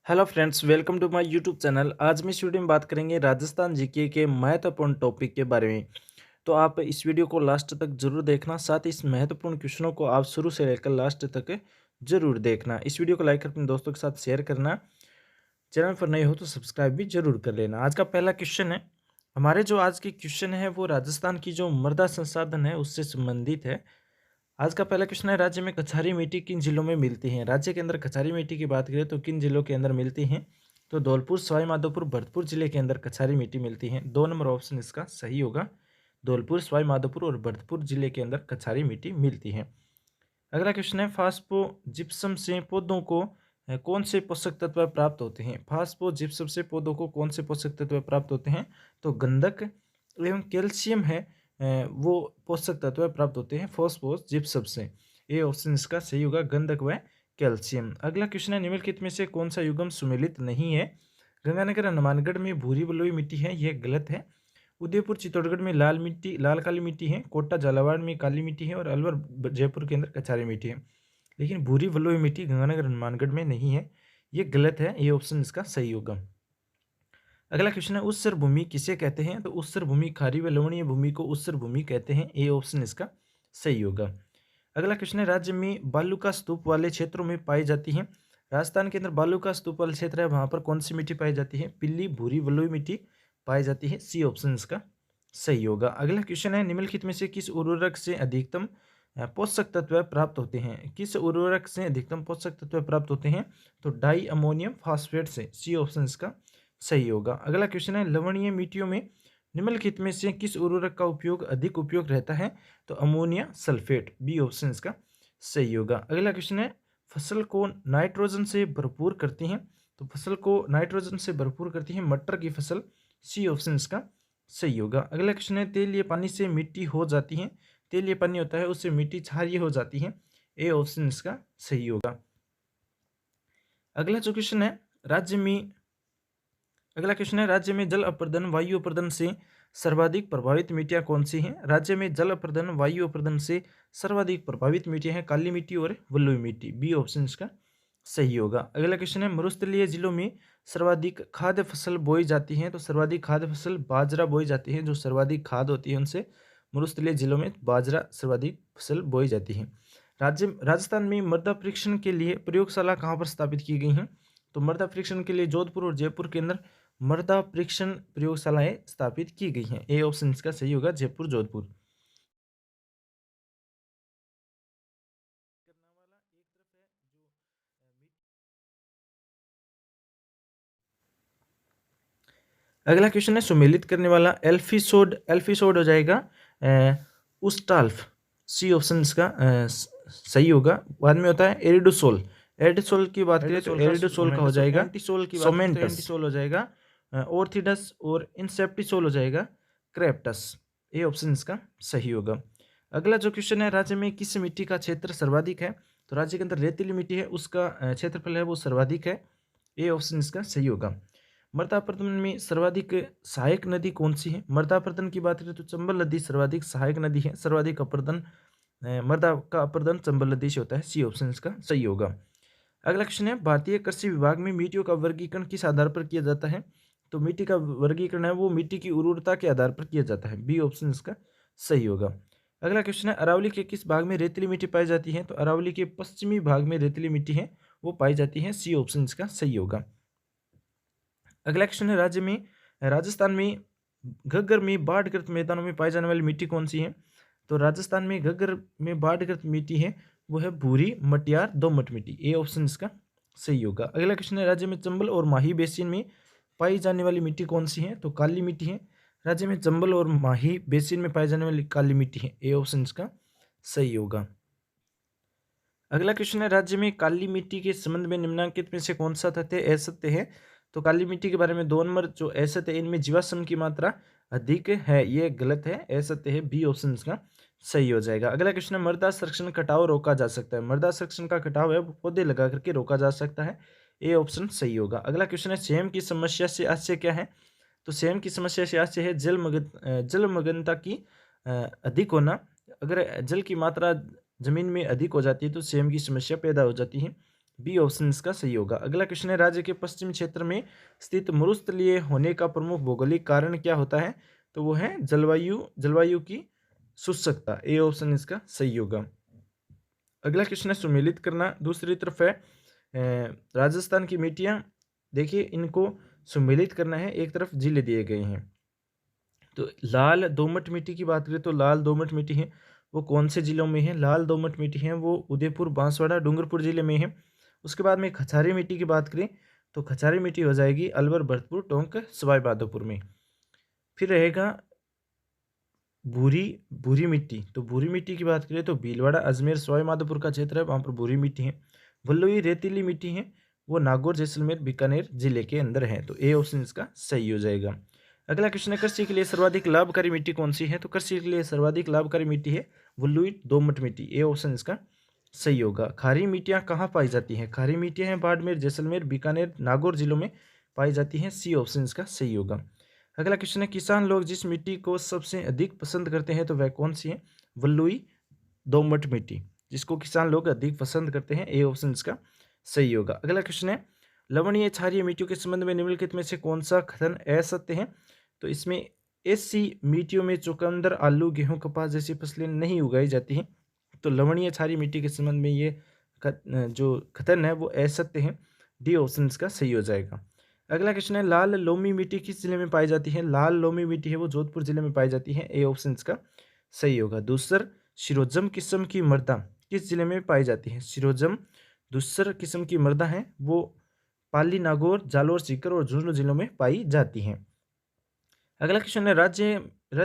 Hello friends, welcome to my YouTube channel. आज हम इस वीडियो में बात करेंगे राजस्थान जीके के महत्वपूर्ण टॉपिक के बारे में। तो आप इस वीडियो को लास्ट तक जरूर देखना, साथ ही इस महत्वपूर्ण क्वेश्चनों को आप शुरू से लेकर लास्ट तक जरूर देखना। इस वीडियो को लाइक कर अपने दोस्तों के साथ शेयर करना। चैनल पर नए हो तो सब्सक्राइब भी जरूर कर लेना। आज का पहला क्वेश्चन है, हमारे जो आज की क्वेश्चन है वो राजस्थान की जो मृदा संसाधन है उससे संबंधित है। आज का पहला क्वेश्चन है, राज्य में कछारी मिट्टी किन जिलों में मिलती है? राज्य के अंदर कछारी मिट्टी की बात करें तो किन जिलों के अंदर मिलती है? तो धौलपुर, सवाई माधोपुर, भरतपुर जिले के अंदर कछारी मिट्टी मिलती है। 2 नंबर ऑप्शन इसका सही होगा। धौलपुर, सवाई माधोपुर और भरतपुर जिले के अंदर कछारी मिट्टी मिलती है। अगला क्वेश्चन है, फास्फो जिप्सम से पौधों को कौन से पोषक तत्व प्राप्त होते हैं? फास्फो जिप्सम से पौधों को कौन से पोषक तत्व प्राप्त होते हैं? तो गंधक एवं कैल्शियम है, वो पोषक तत्व प्राप्त होते हैं फॉस्फोरस जिप्सम से। ए ऑप्शन इसका सही होगा, गंधक व कैल्शियम। अगला क्वेश्चन है, निम्नलिखित में से कौन सा युग्म सुमेलित नहीं है? गंगानगर हनुमानगढ़ में भूरी बलुई मिट्टी है, यह गलत है। उदयपुर चित्तौड़गढ़ में लाल मिट्टी, लाल काली मिट्टी है। कोटा झालावाड़ में काली मिट्टी है और अलवर जयपुर के अंदर कछारी मिट्टी है। लेकिन भूरी बलुई मिट्टी गंगानगर हनुमानगढ़ में नहीं है, ये गलत है। ये ऑप्शन इसका सही होगा। अगला क्वेश्चन है, उत्सर भूमि किसे कहते हैं? तो उत्सर भूमि खारी व लवणीय भूमि को उत्सर भूमि कहते हैं। ए ऑप्शन इसका सही होगा। अगला क्वेश्चन है, राज्य में बालू का स्तूप वाले क्षेत्रों में पाई जाती है। राजस्थान के अंदर बालू का स्तूप वाले क्षेत्र है, वहां पर कौन सी मिट्टी पाई जाती है? पीली, भूरी, बलुई मिट्टी पाई जाती है। सी ऑप्शन इसका सही होगा। अगला क्वेश्चन है, निम्नलिखित में से किस उर्वरक से अधिकतम पोषक तत्व प्राप्त होते हैं? किस उर्वरक से अधिकतम पोषक तत्व प्राप्त होते हैं? तो डाई अमोनियम फास्फेट से। सी ऑप्शन इसका सही होगा। अगला क्वेश्चन है, लवणीय मिट्टियों में निम्नलिखित में से किस उर्वरक का उपयोग अधिक उपयोग रहता है? तो अमोनिया सल्फेट। बी ऑप्शन इसका सही होगा। अगला क्वेश्चन है, फसल को नाइट्रोजन से भरपूर करती हैं। तो फसल को नाइट्रोजन से भरपूर करती है मटर की फसल। सी ऑप्शन इसका सही होगा। अगला क्वेश्चन है, तेलीय पानी से मिट्टी हो जाती है। तेलीय पानी होता है उससे मिट्टी क्षारीय हो जाती है। ए ऑप्शन इसका सही होगा। अगला जो क्वेश्चन है, राज्य में अगला क्वेश्चन है, राज्य में जल अपर्दन वायु अपर्दन से सर्वाधिक प्रभावित मिट्टियां कौन सी हैं? राज्य में जल अपर्दन वायु अपर्दन से सर्वाधिक प्रभावित मिट्टियां हैं काली मिट्टी और बलुई मिट्टी। बी ऑप्शन इसका सही होगा। अगला क्वेश्चन है, मरुस्थलीय जिलों में सर्वाधिक खाद्य फसल बोई जाती है। तो सर्वाधिक खाद्य फसल बाजरा बोई जाती है। जो सर्वाधिक खाद होती है उनसे मरुस्थलीय जिलों में बाजरा सर्वाधिक फसल बोई जाती है। राजस्थान में मृदा परीक्षण के लिए प्रयोगशाला कहाँ पर स्थापित की गई हैं? तो मृदा परीक्षण के लिए जोधपुर और जयपुर के अंदर मृदा परीक्षण प्रयोगशालाएं स्थापित की गई हैं। ए ऑप्शन इसका सही होगा, जयपुर जोधपुर। अगला क्वेश्चन है, सुमेलित करने वाला एल्फिसोड एल्फिसोड हो जाएगा उस्टाल्फ। सी ऑप्शन इसका सही होगा। बाद में होता है एरिडोसोल। एरिडोसोल की बात करें तो एरिडोसोल का हो जाएगा एंटीसोल की सोमेंटस। एंटीसोल हो जाएगा ऑर्थिडस और इंसेप्टिसोल हो जाएगा क्रेप्टस। ये ऑप्शन इसका सही होगा। अगला जो क्वेश्चन है, राज्य में किस मिट्टी का क्षेत्र सर्वाधिक है? तो राज्य के अंदर रेतीली मिट्टी है, उसका क्षेत्रफल है वो सर्वाधिक है। ए ऑप्शन इसका सही होगा। मृदा अपरदन में सर्वाधिक सहायक नदी कौन सी है? मृदा अपरदन की बात करें तो चंबल नदी सर्वाधिक सहायक नदी है। सर्वाधिक अपरदन मृदा का अपरदन चंबल नदी से होता है। सी ऑप्शन इसका सही होगा। अगला क्वेश्चन है, भारतीय कृषि विभाग में मिट्टियों का वर्गीकरण किस आधार पर किया जाता है? तो मिट्टी का वर्गीकरण है वो मिट्टी की उर्वरता के आधार पर किया जाता है। बी ऑप्शन इसका सही होगा। अगला क्वेश्चन है, अरावली के किस भाग में रेतीली मिट्टी पाई जाती है? तो अरावली के पश्चिमी भाग में रेतीली मिट्टी है वो पाई जाती है। सी ऑप्शन इसका सही होगा। अगला क्वेश्चन है, राज्य में राजस्थान में घग्गर में बाढ़ग्रस्त मैदानों में पाई जाने वाली मिट्टी कौन सी है? तो राजस्थान में घग्गर में बाढ़ग्रस्त मिट्टी है वो है भूरी, मटियार, दोमट मिट्टी। ए ऑप्शन इसका सही होगा। अगला क्वेश्चन है, राज्य में चंबल और माही बेसिन में पाई जाने वाली मिट्टी कौन सी है? तो काली मिट्टी है। राज्य में चंबल और माही बेसिन में पाई जाने वाली काली मिट्टी है। ए ऑप्शन इसका सही होगा। अगला क्वेश्चन है, राज्य में काली मिट्टी के संबंध में निम्नलिखित में से कौन सा तथ्य असत्य है? तो काली मिट्टी के बारे में 2 नंबर जो असत्य है, इनमें जीवाश्म की मात्रा अधिक है, ये गलत है, असत्य है। बी ऑप्शन इसका सही हो जाएगा। अगला क्वेश्चन है, मृदा संरक्षण कटाव रोका जा सकता है। मृदा संरक्षण का कटाव है वो पौधे लगा करके रोका जा सकता है। ए ऑप्शन सही होगा। अगला क्वेश्चन है, सेम की समस्या से आशय क्या है? तो सेम की समस्या से आशय है जलमग्नता की अधिक होना। अगर जल की मात्रा जमीन में अधिक हो जाती है तो सेम की समस्या पैदा हो जाती है। बी ऑप्शन इसका सही होगा। अगला क्वेश्चन है, राज्य के पश्चिमी क्षेत्र में स्थित मरुस्थलीय होने का प्रमुख भौगोलिक कारण क्या होता है? तो वो है जलवायु की शुष्कता। ए ऑप्शन इसका सही होगा। अगला क्वेश्चन है, सुमेलित करना। दूसरी तरफ है राजस्थान की मिट्टियाँ, देखिए इनको सुमेलित करना है। एक तरफ जिले दिए गए हैं, तो लाल दोमट मिट्टी की बात करें तो लाल दोमट मिट्टी है वो कौन से जिलों में है? लाल दोमट मिट्टी है वो उदयपुर, बांसवाड़ा, डूंगरपुर जिले में है। उसके बाद में खचारी मिट्टी की बात करें तो खचारी मिट्टी हो जाएगी अलवर, भरतपुर, टोंक, सवाई माधोपुर में। फिर रहेगा भूरी भूरी मिट्टी, तो भूरी मिट्टी की बात करें तो भीलवाड़ा, अजमेर, सवाई माधोपुर का क्षेत्र है, वहाँ पर भूरी मिट्टी है। वल्लुई रेतीली मिट्टी है वो नागौर, जैसलमेर, बीकानेर जिले के अंदर है, तो ए ऑप्शन इसका सही हो जाएगा। अगला क्वेश्चन है, कृषि के लिए सर्वाधिक लाभकारी मिट्टी कौन सी है? तो कृषि के लिए सर्वाधिक लाभकारी मिट्टी है वल्लुई दोमट मिट्टी। ए ऑप्शन इसका सही होगा। खारी मिट्टियाँ कहाँ पाई जाती हैं? खारी मिट्टियाँ हैं बाड़मेर, जैसलमेर, बीकानेर, नागौर जिलों में पाई जाती हैं। सी ऑप्शन इसका सही होगा। अगला क्वेश्चन है, किसान लोग जिस मिट्टी को सबसे अधिक पसंद करते हैं तो वह कौन सी है? वल्लुई दोमट मिट्टी, जिसको किसान लोग अधिक पसंद करते हैं। ए ऑप्शन इसका सही होगा। अगला क्वेश्चन है, लवणीय क्षारीय मिट्टियों के संबंध में निम्नलिखित में से कौन सा कथन असत्य है? तो इसमें ऐसी मिट्टियों में चुकंदर, आलू, गेहूं, कपास जैसी फसलें नहीं उगाई जाती हैं। तो लवणीय क्षारीय मिट्टी के संबंध में ये जो कथन है वो असत्य है। डी ऑप्शन इसका सही हो जाएगा। अगला क्वेश्चन है, लाल लोमी मिट्टी किस जिले में पाई जाती है? लाल लोमी मिट्टी है वो जोधपुर जिले में पाई जाती है। ए ऑप्शन इसका सही होगा। दूसर शिरोजम किस्म की मृदा किस जिले में पाई जाती है? शिरोजम दूसर किस्म की मृदा है वो पाली, नागौर, जालोर, सीकर और झुंझुनू जिलों में पाई जाती हैं। अगला क्वेश्चन है, राज्य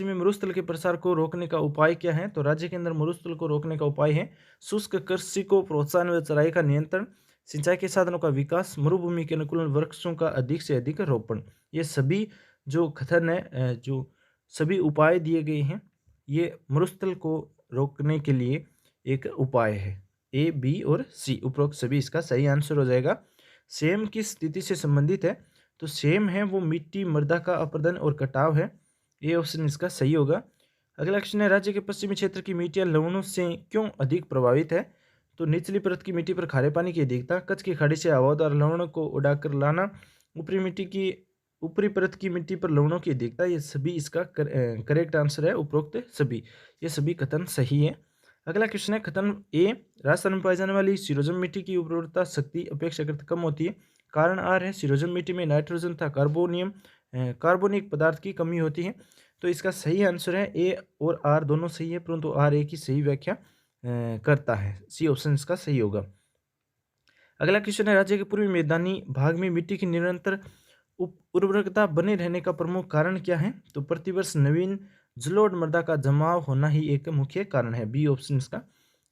में मरुस्थल के प्रसार को रोकने का उपाय क्या है? तो राज्य के अंदर मरुस्थल को रोकने का उपाय है शुष्क कृषि को प्रोत्साहन व चराई का नियंत्रण, सिंचाई के साधनों का विकास, मरुभूमि के अनुकूल वृक्षों का अधिक से अधिक रोपण। ये सभी जो कथन है, जो सभी उपाय दिए गए हैं, ये मरुस्थल को रोकने के लिए एक उपाय है। ए, बी और सी उपरोक्त सभी इसका सही आंसर हो जाएगा। सेम किस स्थिति से संबंधित है? तो सेम है वो मिट्टी मृदा का अपर्दन और कटाव है। ये ऑप्शन इसका सही होगा। अगला क्वेश्चन है, राज्य के पश्चिमी क्षेत्र की मिट्टियां लवणों से क्यों अधिक प्रभावित है? तो निचली परत की मिट्टी पर खारे पानी की अधिकता, कच्छ की खाड़ी से हवादार लवणों को उड़ाकर लाना, ऊपरी परत की मिट्टी पर लवणों की अधिकता, ये सभी इसका करेक्ट आंसर है उपरोक्त सभी। ये सभी कथन सही है। अगला क्वेश्चन है, कथन ए, राजस्थान में पाई जाने वाली सिरोजम मिट्टी की उर्वरता शक्ति अपेक्षाकृत कम होती है। कारण आर है, सिरोजन मिट्टी में नाइट्रोजन तथा कार्बोनिक पदार्थ की कमी होती है। तो इसका सही आंसर है ए और आर दोनों सही है, परंतु आर ए की सही व्याख्या करता है। सी ऑप्शन इसका सही होगा। अगला क्वेश्चन है, राज्य के पूर्वी मैदानी भाग में मिट्टी की निरंतर उर्वरकता बने रहने का प्रमुख कारण क्या है? तो प्रतिवर्ष नवीन जलोढ़ मृदा का जमाव होना ही एक मुख्य कारण है। बी ऑप्शन इसका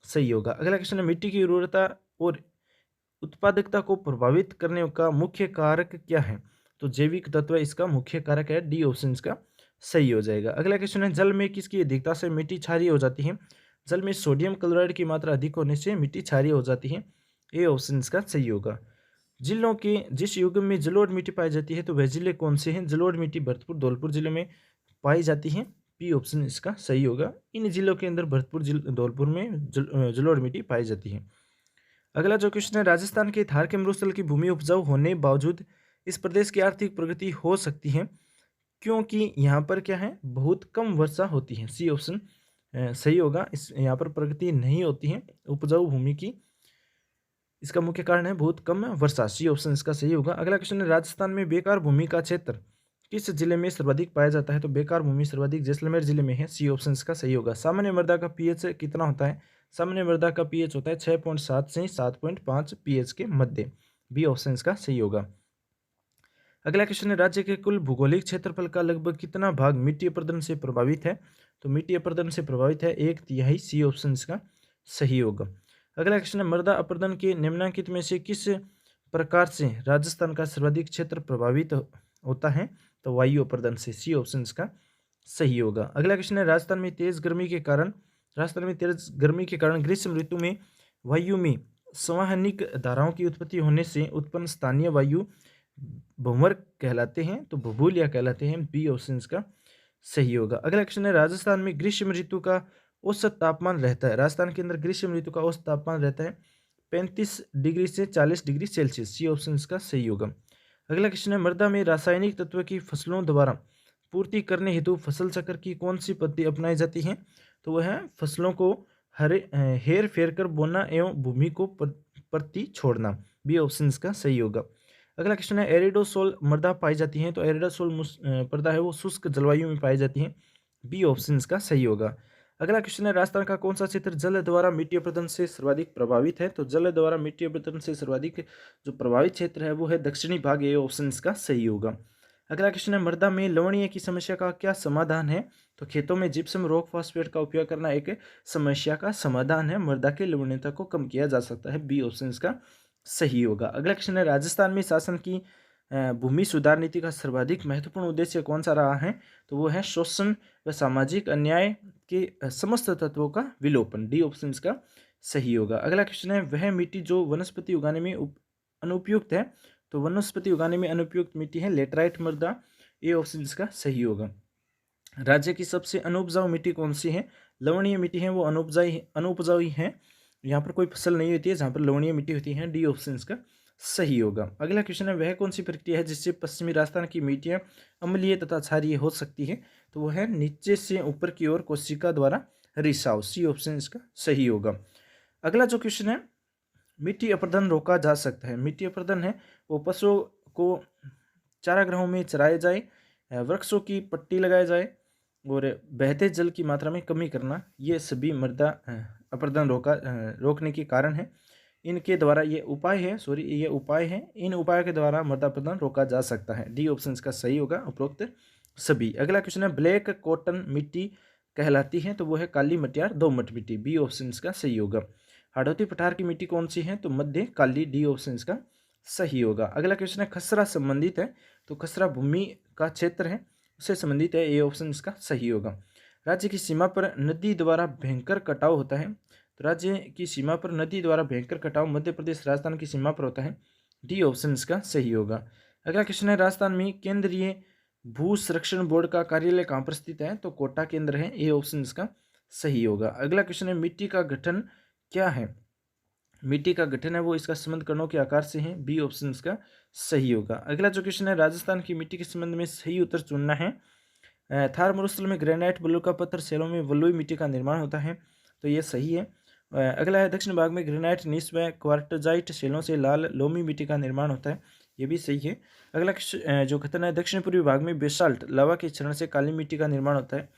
सही होगा। अगला क्वेश्चन है, मिट्टी की उर्वरता और उत्पादकता को प्रभावित करने का मुख्य कारक क्या है? तो जैविक तत्व इसका मुख्य कारक है। डी ऑप्शन इसका सही हो जाएगा। अगला क्वेश्चन है, जल में किसकी अधिकता से मिट्टी क्षारीय हो जाती है? जल में सोडियम क्लोराइड की मात्रा अधिक होने से मिट्टी क्षारीय हो जाती है। ए ऑप्शन इसका सही होगा। जिलों के जिस युग में जलोढ़ मिट्टी पाई जाती है तो वह जिले कौन से हैं? जलोढ़ मिट्टी भरतपुर, धौलपुर जिले में पाई जाती है। पी ऑप्शन इसका सही होगा। इन जिलों के अंदर भरतपुर, धौलपुर में जलोढ़ मिट्टी पाई जाती है। अगला जो क्वेश्चन है, राजस्थान के थार के मरुस्थल की भूमि उपजाऊ होने बावजूद इस प्रदेश की आर्थिक प्रगति हो सकती है क्योंकि यहाँ पर क्या है, बहुत कम वर्षा होती है। सी ऑप्शन सही होगा। इस यहाँ पर प्रगति नहीं होती है उपजाऊ भूमि की, इसका मुख्य कारण है बहुत कम वर्षा। सी ऑप्शन इसका सही होगा। अगला क्वेश्चन है, राजस्थान में बेकार भूमि का क्षेत्र किस जिले में सर्वाधिक पाया जाता है? तो बेकार भूमि सर्वाधिक जैसलमेर जिले में है। सी ऑप्शन इसका सही होगा। सामान्य मृदा का पीएच कितना होता है? सामान्य मृदा का पीएच होता है 6.7 से 7.5 पीएच के मध्य। बी ऑप्शन इसका सही होगा। अगला क्वेश्चन है, राज्य के कुल भौगोलिक क्षेत्रफल का लगभग कितना भाग मिट्टी अपरदन से प्रभावित है? तो मिट्टी अपरदन से प्रभावित है 1/3। सी ऑप्शन इसका सही होगा। अगला क्वेश्चन है, मृदा अपरदन के निम्नलिखित में से किस प्रकार से राजस्थान का सर्वाधिक क्षेत्र प्रभावित होता है? तो वायु अपरदन से। सी ऑप्शन इसका सही होगा। अगला क्वेश्चन है, राजस्थान में तेज गर्मी के कारण ग्रीष्म ऋतु में वायु में संवहनिक धाराओं की उत्पत्ति होने से उत्पन्न स्थानीय वायु भंवर कहलाते हैं, तो भूभुलिया कहलाते हैं। बी ऑप्शन इसका सही होगा। अगला क्वेश्चन है, राजस्थान में ग्रीष्म ऋतु का औसत तापमान रहता है। राजस्थान के अंदर ग्रीष्म ऋतु का औसत तापमान रहता है 35 डिग्री से 40 डिग्री सेल्सियस। सी ऑप्शन इसका सही होगा। अगला क्वेश्चन है, मृदा में रासायनिक तत्व की फसलों द्वारा पूर्ति करने हेतु फसल चक्र की कौन सी पद्धति अपनाई जाती है? तो वह है फसलों को हेर फेर कर बोना एवं भूमि को प्रति छोड़ना। बी ऑप्शन इसका सही होगा। अगला क्वेश्चन है, एरिडोसोल मृदा पाई जाती है, तो एरिडोसोल मृदा है वो शुष्क जलवायु में पाई जाती है। बी ऑप्शन इसका सही होगा। अगला क्वेश्चन है, राजस्थान का कौन सा क्षेत्र जल द्वारा मिट्टी अपरदन से सर्वाधिक प्रभावित है? तो जल द्वारा मिट्टी अपरदन से सर्वाधिक जो प्रभावित क्षेत्र है वो है दक्षिणी भाग। ये ऑप्शन इसका सही होगा। अगला क्वेश्चन है, मृदा में लवणीय की समस्या का क्या समाधान है? तो खेतों में जिप्सम रॉक फॉस्फेट का उपयोग करना एक समस्या का समाधान है, मृदा की लवणीयता को कम किया जा सकता है। बी ऑप्शन इसका सही होगा। अगला क्वेश्चन है, राजस्थान में शासन की भूमि सुधार नीति का सर्वाधिक महत्वपूर्ण उद्देश्य कौन सा रहा है? तो वो है शोषण व सामाजिक अन्याय के समस्त तत्वों का विलोपन। डी ऑप्शन इसका सही होगा। अगला क्वेश्चन है, वह मिट्टी जो वनस्पति उगाने में अनुपयुक्त है? तो वनस्पति उगाने में अनुपयुक्त मिट्टी है लेटराइट मृदा। ए ऑप्शन इसका सही होगा। राज्य की सबसे अनुपजाऊ मिट्टी कौन सी है? लवणीय मिट्टी है वो अनुपजाऊ है, यहाँ पर कोई फसल नहीं होती है जहाँ पर लवणीय मिट्टी होती है। डी ऑप्शन इसका सही होगा। अगला क्वेश्चन है, वह कौन सी प्रक्रिया है जिससे पश्चिमी राजस्थान की मिट्टियाँ अम्लीय तथा क्षारीय हो सकती है? तो वह है नीचे से ऊपर की ओर कोशिका द्वारा रिसाव। सी ऑप्शन इसका सही होगा। अगला जो क्वेश्चन है, मिट्टी अपरदन रोका जा सकता है। मिट्टी अपरदन है वो पशुओं को चारागाहों में चराए जाए, वृक्षों की पट्टी लगाए जाए और बहते जल की मात्रा में कमी करना, ये सभी मृदा अपरदन रोकने के कारण है। इनके द्वारा ये उपाय है, इन उपायों के द्वारा मृदा अपरदन रोका जा सकता है। डी ऑप्शन इसका सही होगा, उपरोक्त सभी। अगला क्वेश्चन है, ब्लैक कॉटन मिट्टी कहलाती है? तो वो है काली मटियार दोमट मिट्टी। बी ऑप्शन इसका सही होगा। हाड़ौती पठार की मिट्टी कौन सी है? तो मध्य काली। डी ऑप्शन इसका सही होगा। अगला क्वेश्चन है, खसरा संबंधित है? तो खसरा भूमि का क्षेत्र है, उससे संबंधित है। ए ऑप्शन इसका सही होगा। राज्य की सीमा पर नदी द्वारा भयंकर कटाव होता है? तो राज्य की सीमा पर नदी द्वारा भयंकर कटाव मध्य प्रदेश राजस्थान की सीमा पर होता है। डी ऑप्शन इसका सही होगा। अगला क्वेश्चन है, राजस्थान में केंद्रीय भू संरक्षण बोर्ड का कार्यालय कहाँ पर स्थित है? तो कोटा के अंदर है। ए ऑप्शन इसका सही होगा। अगला क्वेश्चन है, मिट्टी का गठन क्या है? मिट्टी का गठन है वो इसका संबंध कणों के आकार से है। बी ऑप्शन इसका सही होगा। अगला जो क्वेश्चन है, राजस्थान की मिट्टी के संबंध में सही उत्तर चुनना है। थार मरुस्थल में ग्रेनाइट बलुई का पत्थर शैलों में बलुई मिट्टी का निर्माण होता है, तो ये सही है। अगला है, दक्षिण भाग में ग्रेनाइट नीस व क्वार्टजाइट शैलों से लाल लोमी मिट्टी का निर्माण होता है, ये भी सही है। अगला जो कथन है, दक्षिण पूर्वी भाग में बेसाल्ट लावा के क्षरण से काली मिट्टी का निर्माण होता है,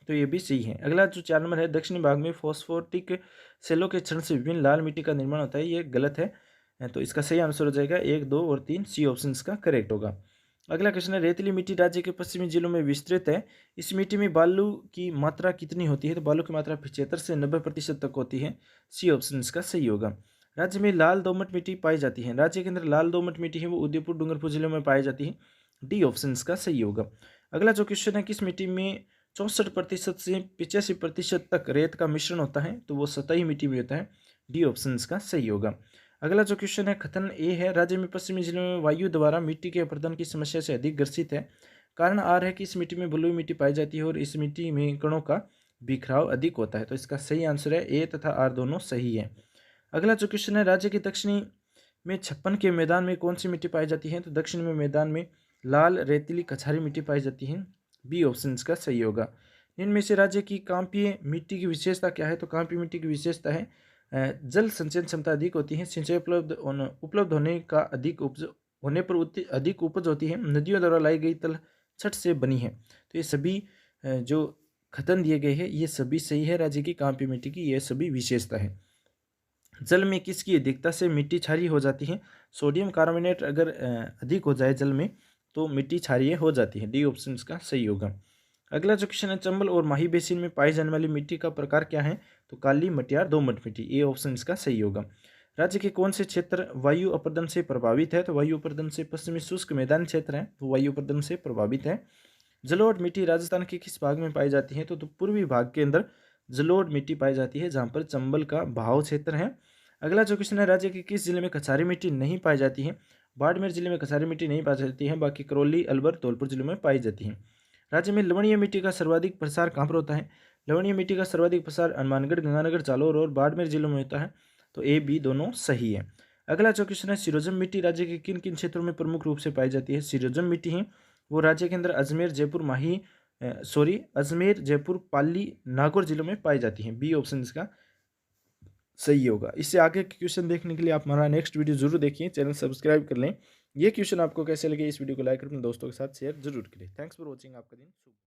तो ये भी सही है। अगला जो 4 नंबर है, दक्षिणी भाग में फॉस्फोटिक सेलों के क्षरण से विभिन्न लाल मिट्टी का निर्माण होता है, ये गलत है। तो इसका सही आंसर हो जाएगा 1, 2 और 3। सी ऑप्शन इसका करेक्ट होगा। अगला क्वेश्चन है, रेतीली मिट्टी राज्य के पश्चिमी जिलों में विस्तृत है, इस मिट्टी में बालू की मात्रा कितनी होती है? तो बालू की मात्रा 75 से 90% तक होती है। सी ऑप्शन इसका सही होगा। राज्य में लाल दोमट मिट्टी पाई जाती है, राज्य के अंदर लाल दोमट मिट्टी है वो उदयपुर डूंगरपुर जिलों में पाई जाती है। डी ऑप्शन इसका सही होगा। अगला जो क्वेश्चन है, किस मिट्टी में 64% से 85% तक रेत का मिश्रण होता है? तो वो सतही मिट्टी में होता है। डी ऑप्शन इसका सही होगा। अगला जो क्वेश्चन है, कथन ए है, राज्य में पश्चिमी जिलों में वायु द्वारा मिट्टी के अपरदन की समस्या से अधिक ग्रसित है। कारण आर है कि इस मिट्टी में बलुई मिट्टी पाई जाती है और इस मिट्टी में कणों का बिखराव अधिक होता है, तो इसका सही आंसर है ए तथा आर दोनों सही है। अगला जो क्वेश्चन है, राज्य के दक्षिणी में 56 के मैदान में कौन सी मिट्टी पाई जाती है? तो दक्षिण में मैदान में लाल रेतीली कछारी मिट्टी पाई जाती है। बी ऑप्शन इसका सही होगा। इनमें से राज्य की कांपीय मिट्टी की विशेषता क्या है? तो कांपीय मिट्टी की विशेषता है जल संचयन क्षमता अधिक होती है, सिंचाई उपलब्ध होने का अधिक उपज होने पर अधिक उपज होती है, नदियों द्वारा लाई गई तल छट से बनी है। तो ये सभी जो कथन दिए गए हैं ये सभी सही है। राज्य की कांपीय मिट्टी की ये सभी विशेषता है। जल में किसकी अधिकता से मिट्टी क्षारीय हो जाती है? सोडियम कार्बोनेट अगर अधिक हो जाए जल में तो मिट्टी क्षारीय हो जाती है। डी ऑप्शन इसका सही होगा। अगला जो क्वेश्चन है, चंबल और माही बेसिन में पाई जाने वाली मिट्टी का प्रकार क्या है? तो काली मटियार दोमट मिट्टी। ए ऑप्शन इसका सही होगा। राज्य के कौन से क्षेत्र वायु अपरदन से प्रभावित है? तो वायु अपरदन से पश्चिमी शुष्क मैदानी क्षेत्र है, तो वायु अपरदन से प्रभावित है। जलोढ़ मिट्टी राजस्थान के किस भाग में पाई जाती है? तो पूर्वी भाग के अंदर जलोढ़ मिट्टी पाई जाती है, जहाँ पर चंबल का भाव क्षेत्र है। अगला जो क्वेश्चन है, राज्य के किस जिले में कछारी मिट्टी नहीं पाई जाती है? बाड़मेर जिले में कछारी मिट्टी नहीं पाई जाती है, बाकी करौली, अलवर, धौलपुर जिलों में पाई जाती है। राज्य में लवणीय मिट्टी का सर्वाधिक प्रसार कहाँ पर होता है? लवणीय मिट्टी का सर्वाधिक प्रसार हनुमानगढ़, गंगानगर, जालौर और बाड़मेर जिलों में होता है। तो ए बी दोनों सही है। अगला जो क्वेश्चन है, सिरोजम मिट्टी राज्य के किन किन क्षेत्रों में प्रमुख रूप से पाई जाती है? सिरोजम मिट्टी है वो राज्य के अंदर अजमेर, जयपुर, अजमेर, जयपुर, पाली, नागौर जिलों में पाई जाती है। बी ऑप्शन इसका सही होगा। इससे आगे के क्वेश्चन देखने के लिए आप हमारा नेक्स्ट वीडियो जरूर देखिए, चैनल सब्सक्राइब कर लें। ये क्वेश्चन आपको कैसे लगे, इस वीडियो को लाइक कर अपने दोस्तों के साथ शेयर जरूर करें। Thanks for watching. आपका दिन शुभ।